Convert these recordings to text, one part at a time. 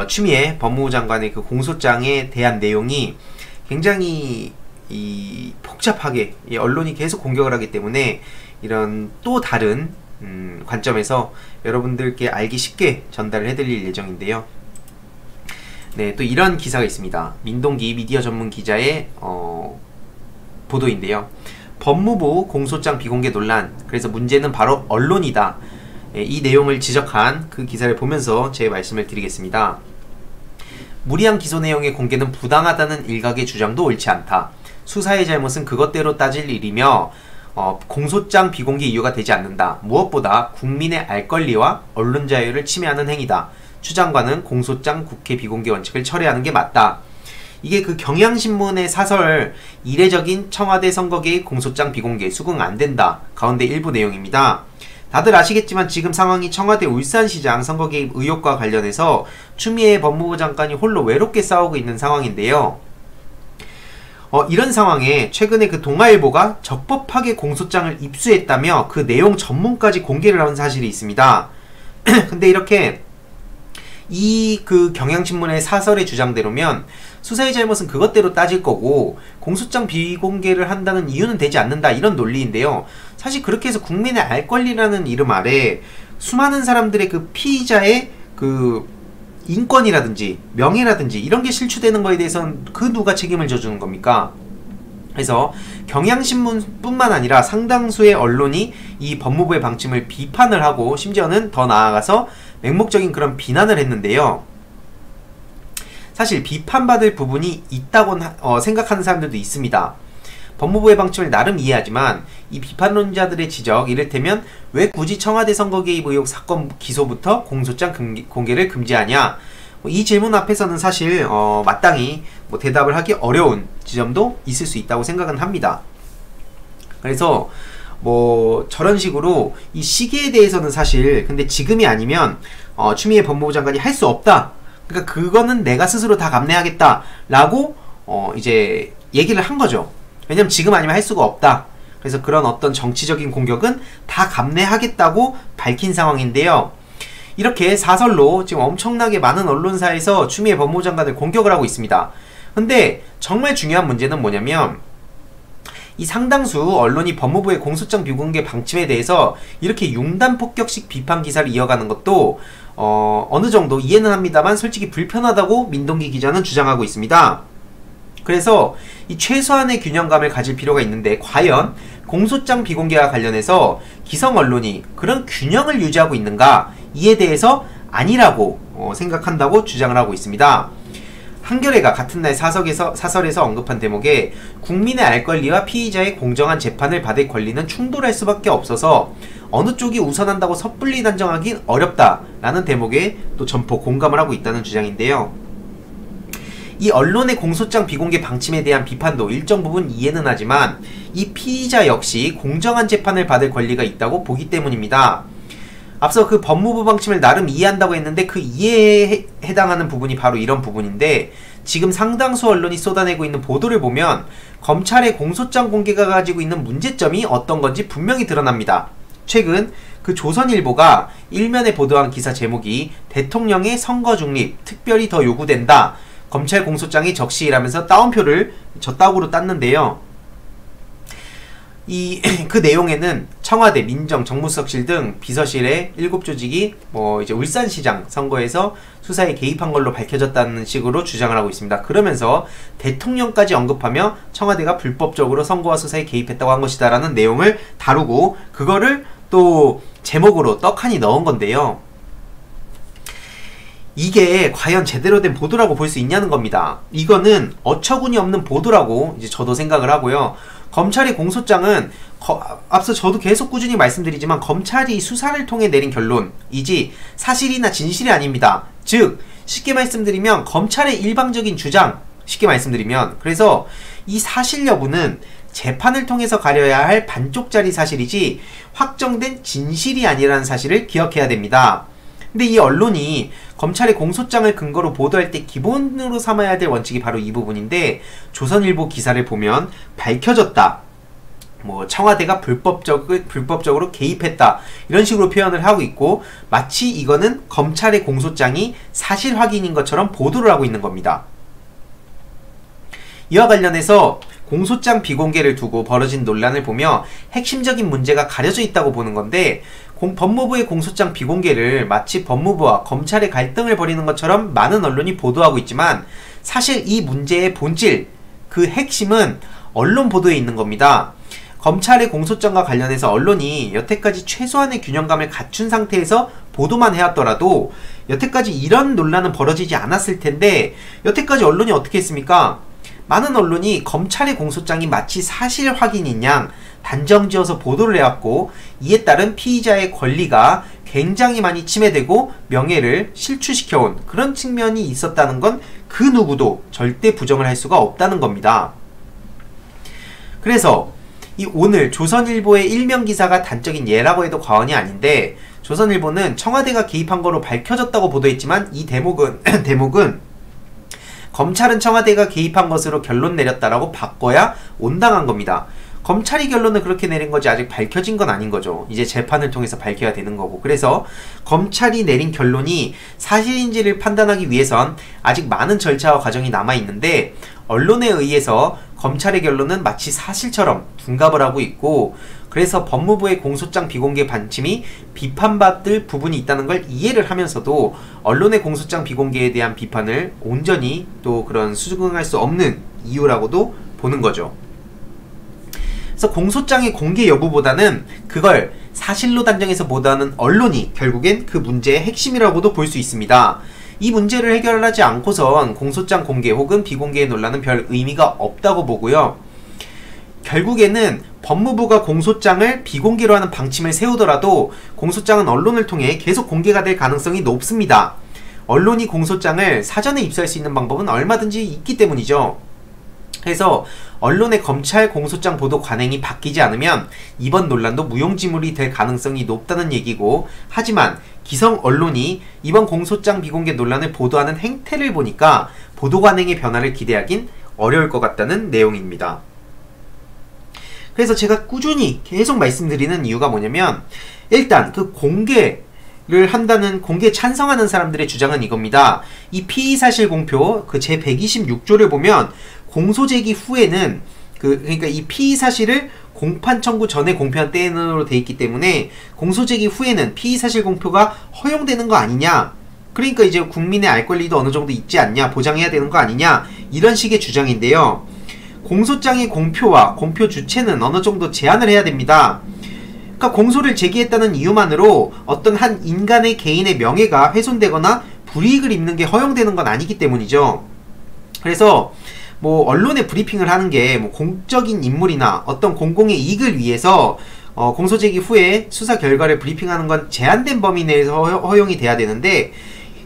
추미애 법무부 장관의 그 공소장에 대한 내용이 굉장히 복잡하게 언론이 계속 공격을 하기 때문에 이런 또 다른 관점에서 여러분들께 알기 쉽게 전달을 해드릴 예정인데요. 네, 또 이런 기사가 있습니다. 민동기 미디어 전문 기자의 보도인데요. 법무부 공소장 비공개 논란, 그래서 문제는 바로 언론이다. 이 내용을 지적한 그 기사를 보면서 제 말씀을 드리겠습니다. 무리한 기소 내용의 공개는 부당하다는 일각의 주장도 옳지 않다. 수사의 잘못은 그것대로 따질 일이며 공소장 비공개 이유가 되지 않는다. 무엇보다 국민의 알 권리와 언론 자유를 침해하는 행위다. 추 장관은 공소장 국회 비공개 원칙을 철회하는 게 맞다. 이게 그 경향신문의 사설 이례적인 청와대 선거 개입 공소장 비공개 수긍 안 된다 가운데 일부 내용입니다. 다들 아시겠지만 지금 상황이 청와대 울산시장 선거 개입 의혹과 관련해서 추미애 법무부 장관이 홀로 외롭게 싸우고 있는 상황인데요. 이런 상황에 최근에 그 동아일보가 적법하게 공소장을 입수했다며 그 내용 전문까지 공개를 한 사실이 있습니다. 근데 이렇게 그 경향신문의 사설의 주장대로면 수사의 잘못은 그것대로 따질 거고 공소장 비공개를 한다는 이유는 되지 않는다, 이런 논리인데요. 사실 그렇게 해서 국민의 알 권리라는 이름 아래 수많은 사람들의 그 피의자의 그 인권이라든지 명예라든지 이런 게 실추되는 거에 대해서는 그 누가 책임을 져주는 겁니까? 그래서 경향신문뿐만 아니라 상당수의 언론이 이 법무부의 방침을 비판을 하고 심지어는 더 나아가서 맹목적인 그런 비난을 했는데요. 사실 비판받을 부분이 있다고 생각하는 사람들도 있습니다. 법무부의 방침을 나름 이해하지만 이 비판론자들의 지적, 이를테면 왜 굳이 청와대 선거 개입 의혹 사건 기소부터 공소장 공개를 금지하냐, 이 질문 앞에서는 사실 마땅히 대답을 하기 어려운 지점도 있을 수 있다고 생각은 합니다. 그래서 저런 식으로 이 시기에 대해서는 사실 근데 지금이 아니면 추미애 법무부 장관이 할 수 없다, 그러니까 그거는 내가 스스로 다 감내하겠다 라고 이제 얘기를 한 거죠. 왜냐면 지금 아니면 할 수가 없다. 그래서 그런 어떤 정치적인 공격은 다 감내하겠다고 밝힌 상황인데요. 이렇게 사설로 지금 엄청나게 많은 언론사에서 추미애 법무부 장관을 공격을 하고 있습니다. 근데 정말 중요한 문제는 뭐냐면 이 상당수 언론이 법무부의 공소장 비공개 방침에 대해서 이렇게 융단폭격식 비판 기사를 이어가는 것도 어느 정도 이해는 합니다만 솔직히 불편하다고 민동기 기자는 주장하고 있습니다. 그래서 이 최소한의 균형감을 가질 필요가 있는데 과연 공소장 비공개와 관련해서 기성 언론이 그런 균형을 유지하고 있는가, 이에 대해서 아니라고 생각한다고 주장을 하고 있습니다. 한겨레가 같은 날 사설에서 언급한 대목에 국민의 알 권리와 피의자의 공정한 재판을 받을 권리는 충돌할 수밖에 없어서 어느 쪽이 우선한다고 섣불리 단정하긴 어렵다라는 대목에 또 점포 공감을 하고 있다는 주장인데요. 이 언론의 공소장 비공개 방침에 대한 비판도 일정 부분 이해는 하지만 이 피의자 역시 공정한 재판을 받을 권리가 있다고 보기 때문입니다. 앞서 그 법무부 방침을 나름 이해한다고 했는데 그 이해에 해당하는 부분이 바로 이런 부분인데, 지금 상당수 언론이 쏟아내고 있는 보도를 보면 검찰의 공소장 공개가 가지고 있는 문제점이 어떤 건지 분명히 드러납니다. 최근 그 조선일보가 일면에 보도한 기사 제목이 대통령의 선거 중립 특별히 더 요구된다, 검찰 공소장이 적시이라면서 따옴표를 졌다구로 땄는데요. 그 내용에는 청와대, 민정, 정무수석실 등 비서실의 7조직이 이제 울산시장 선거에서 수사에 개입한 걸로 밝혀졌다는 식으로 주장을 하고 있습니다. 그러면서 대통령까지 언급하며 청와대가 불법적으로 선거와 수사에 개입했다고 한 것이다 라는 내용을 다루고 그거를 또 제목으로 떡하니 넣은 건데요. 이게 과연 제대로 된 보도라고 볼 수 있냐는 겁니다. 이거는 어처구니 없는 보도라고 이제 저도 생각을 하고요. 검찰의 공소장은 앞서 저도 계속 꾸준히 말씀드리지만 검찰이 수사를 통해 내린 결론이지 사실이나 진실이 아닙니다. 즉 쉽게 말씀드리면 검찰의 일방적인 주장, 쉽게 말씀드리면, 그래서 이 사실 여부는 재판을 통해서 가려야 할 반쪽짜리 사실이지 확정된 진실이 아니라는 사실을 기억해야 됩니다. 근데 이 언론이 검찰의 공소장을 근거로 보도할 때 기본으로 삼아야 될 원칙이 바로 이 부분인데, 조선일보 기사를 보면 밝혀졌다, 뭐 청와대가 불법적으로 개입했다 이런 식으로 표현을 하고 있고, 마치 이거는 검찰의 공소장이 사실 확인인 것처럼 보도를 하고 있는 겁니다. 이와 관련해서 공소장 비공개를 두고 벌어진 논란을 보며 핵심적인 문제가 가려져 있다고 보는 건데, 법무부의 공소장 비공개를 마치 법무부와 검찰의 갈등을 벌이는 것처럼 많은 언론이 보도하고 있지만, 사실 이 문제의 본질, 그 핵심은 언론 보도에 있는 겁니다. 검찰의 공소장과 관련해서 언론이 여태까지 최소한의 균형감을 갖춘 상태에서 보도만 해왔더라도 여태까지 이런 논란은 벌어지지 않았을 텐데, 여태까지 언론이 어떻게 했습니까? 많은 언론이 검찰의 공소장이 마치 사실 확인인 양 단정지어서 보도를 해왔고, 이에 따른 피의자의 권리가 굉장히 많이 침해되고 명예를 실추시켜온 그런 측면이 있었다는 건 그 누구도 절대 부정을 할 수가 없다는 겁니다. 그래서 이 오늘 조선일보의 일면 기사가 단적인 예라고 해도 과언이 아닌데, 조선일보는 청와대가 개입한 거로 밝혀졌다고 보도했지만 이 대목은 검찰은 청와대가 개입한 것으로 결론 내렸다라고 바꿔야 온당한 겁니다. 검찰이 결론을 그렇게 내린 거지 아직 밝혀진 건 아닌 거죠. 이제 재판을 통해서 밝혀야 되는 거고. 그래서 검찰이 내린 결론이 사실인지를 판단하기 위해선 아직 많은 절차와 과정이 남아있는데, 언론에 의해서 검찰의 결론은 마치 사실처럼 둔갑을 하고 있고, 그래서 법무부의 공소장 비공개 반침이 비판받을 부분이 있다는 걸 이해를 하면서도 언론의 공소장 비공개에 대한 비판을 온전히 또 그런 수긍할 수 없는 이유라고도 보는 거죠. 그래서 공소장의 공개 여부보다는 그걸 사실로 단정해서 보도하는 언론이 결국엔 그 문제의 핵심이라고도 볼 수 있습니다. 이 문제를 해결하지 않고선 공소장 공개 혹은 비공개의 논란은 별 의미가 없다고 보고요. 결국에는 법무부가 공소장을 비공개로 하는 방침을 세우더라도 공소장은 언론을 통해 계속 공개가 될 가능성이 높습니다. 언론이 공소장을 사전에 입수할 수 있는 방법은 얼마든지 있기 때문이죠. 그래서 언론의 검찰 공소장 보도 관행이 바뀌지 않으면 이번 논란도 무용지물이 될 가능성이 높다는 얘기고, 하지만 기성 언론이 이번 공소장 비공개 논란을 보도하는 행태를 보니까 보도 관행의 변화를 기대하긴 어려울 것 같다는 내용입니다. 그래서 제가 꾸준히 계속 말씀드리는 이유가 뭐냐면, 일단 그 공개를 한다는, 공개에 찬성하는 사람들의 주장은 이겁니다. 이 피의사실 공표 그 제126조를 보면 공소제기 후에는 그러니까 이 피의사실을 공판 청구 전에 공표한 때로 돼 있기 때문에 공소제기 후에는 피의사실 공표가 허용되는 거 아니냐, 그러니까 이제 국민의 알 권리도 어느 정도 있지 않냐, 보장해야 되는 거 아니냐, 이런 식의 주장인데요. 공소장의 공표와 공표 주체는 어느 정도 제한을 해야 됩니다. 그러니까 공소를 제기했다는 이유만으로 어떤 한 인간의 개인의 명예가 훼손되거나 불이익을 입는 게 허용되는 건 아니기 때문이죠. 그래서 뭐 언론에 브리핑을 하는 게 뭐 공적인 인물이나 어떤 공공의 이익을 위해서 공소제기 후에 수사 결과를 브리핑하는 건 제한된 범위 내에서 허용이 돼야 되는데,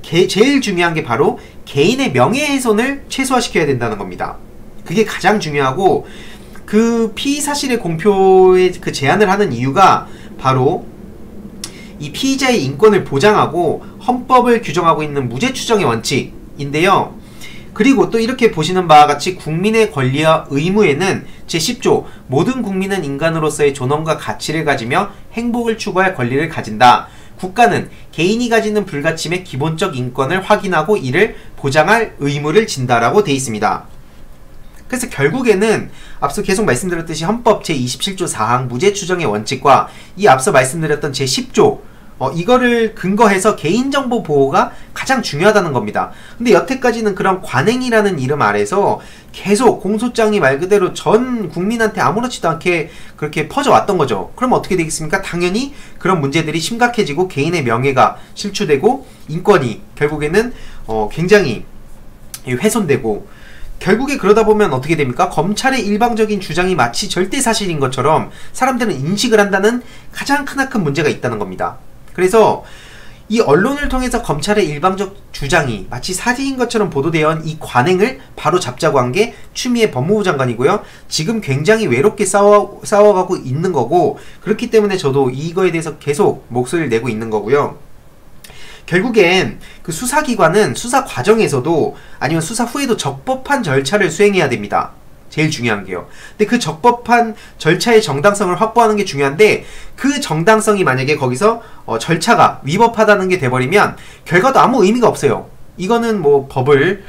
제일 중요한 게 바로 개인의 명예훼손을 최소화시켜야 된다는 겁니다. 그게 가장 중요하고, 그 피의사실의 공표에 그 제한을 하는 이유가 바로 이 피의자의 인권을 보장하고 헌법을 규정하고 있는 무죄 추정의 원칙인데요. 그리고 또 이렇게 보시는 바와 같이 국민의 권리와 의무에는 제10조 모든 국민은 인간으로서의 존엄과 가치를 가지며 행복을 추구할 권리를 가진다. 국가는 개인이 가지는 불가침의 기본적 인권을 확인하고 이를 보장할 의무를 진다라고 되어 있습니다. 그래서 결국에는 앞서 계속 말씀드렸듯이 헌법 제27조 4항 무죄 추정의 원칙과 이 앞서 말씀드렸던 제10조 이거를 근거해서 개인정보 보호가 가장 중요하다는 겁니다. 근데 여태까지는 그런 관행이라는 이름 아래서 계속 공소장이 말 그대로 전 국민한테 아무렇지도 않게 그렇게 퍼져왔던 거죠. 그럼 어떻게 되겠습니까? 당연히 그런 문제들이 심각해지고 개인의 명예가 실추되고 인권이 결국에는 굉장히 훼손되고, 결국에 그러다 보면 어떻게 됩니까? 검찰의 일방적인 주장이 마치 절대 사실인 것처럼 사람들은 인식을 한다는 가장 크나큰 문제가 있다는 겁니다. 그래서 이 언론을 통해서 검찰의 일방적 주장이 마치 사실인 것처럼 보도되어 온 이 관행을 바로 잡자고 한 게 추미애 법무부 장관이고요. 지금 굉장히 외롭게 싸워가고 있는 거고, 그렇기 때문에 저도 이거에 대해서 계속 목소리를 내고 있는 거고요. 결국엔 그 수사기관은 수사 과정에서도 아니면 수사 후에도 적법한 절차를 수행해야 됩니다. 제일 중요한 게요. 근데 그 적법한 절차의 정당성을 확보하는 게 중요한데 그 정당성이 만약에 거기서 절차가 위법하다는 게 돼버리면 결과도 아무 의미가 없어요. 이거는 뭐 법을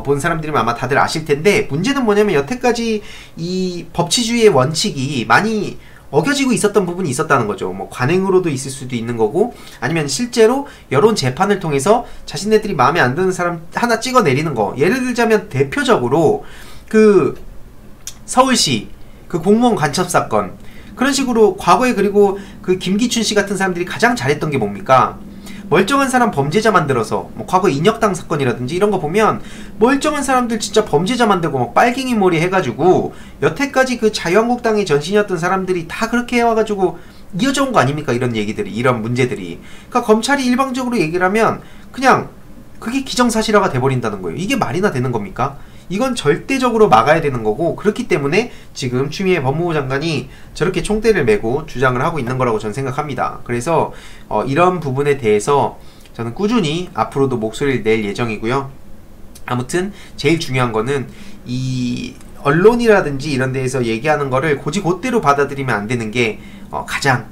본 사람들이면 아마 다들 아실 텐데 문제는 뭐냐면 여태까지 이 법치주의의 원칙이 많이 어겨지고 있었던 부분이 있었다는 거죠. 뭐 관행으로도 있을 수도 있는 거고 아니면 실제로 여론 재판을 통해서 자신네들이 마음에 안 드는 사람 하나 찍어 내리는 거. 예를 들자면 대표적으로 그 서울시 그 공무원 간첩 사건 그런 식으로 과거에 그리고 그 김기춘 씨 같은 사람들이 가장 잘했던 게 뭡니까? 멀쩡한 사람 범죄자 만들어서 뭐 과거 인혁당 사건이라든지 이런 거 보면 멀쩡한 사람들 진짜 범죄자 만들고 막 빨갱이 머리 해가지고 여태까지 그 자유한국당의 전신이었던 사람들이 다 그렇게 해와가지고 이어져 온 거 아닙니까? 이런 얘기들이 이런 문제들이 그러니까 검찰이 일방적으로 얘기를 하면 그냥 그게 기정사실화가 돼버린다는 거예요. 이게 말이나 되는 겁니까? 이건 절대적으로 막아야 되는 거고 그렇기 때문에 지금 추미애 법무부 장관이 저렇게 총대를 메고 주장을 하고 있는 거라고 저는 생각합니다. 그래서 이런 부분에 대해서 저는 꾸준히 앞으로도 목소리를 낼 예정이고요. 아무튼 제일 중요한 거는 이 언론이라든지 이런 데에서 얘기하는 거를 곧이곧대로 받아들이면 안 되는 게 가장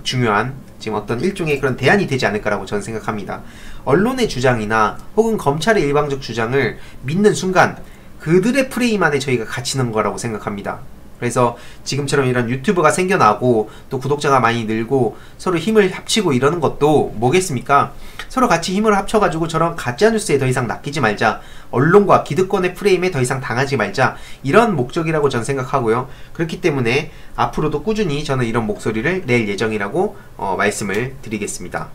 중요한 지금 어떤 일종의 그런 대안이 되지 않을까라고 저는 생각합니다. 언론의 주장이나 혹은 검찰의 일방적 주장을 믿는 순간 그들의 프레임 안에 저희가 갇히는 거라고 생각합니다. 그래서 지금처럼 이런 유튜브가 생겨나고 또 구독자가 많이 늘고 서로 힘을 합치고 이러는 것도 뭐겠습니까? 서로 같이 힘을 합쳐가지고 저런 가짜뉴스에 더 이상 낚이지 말자, 언론과 기득권의 프레임에 더 이상 당하지 말자, 이런 목적이라고 저는 생각하고요. 그렇기 때문에 앞으로도 꾸준히 저는 이런 목소리를 낼 예정이라고 말씀을 드리겠습니다.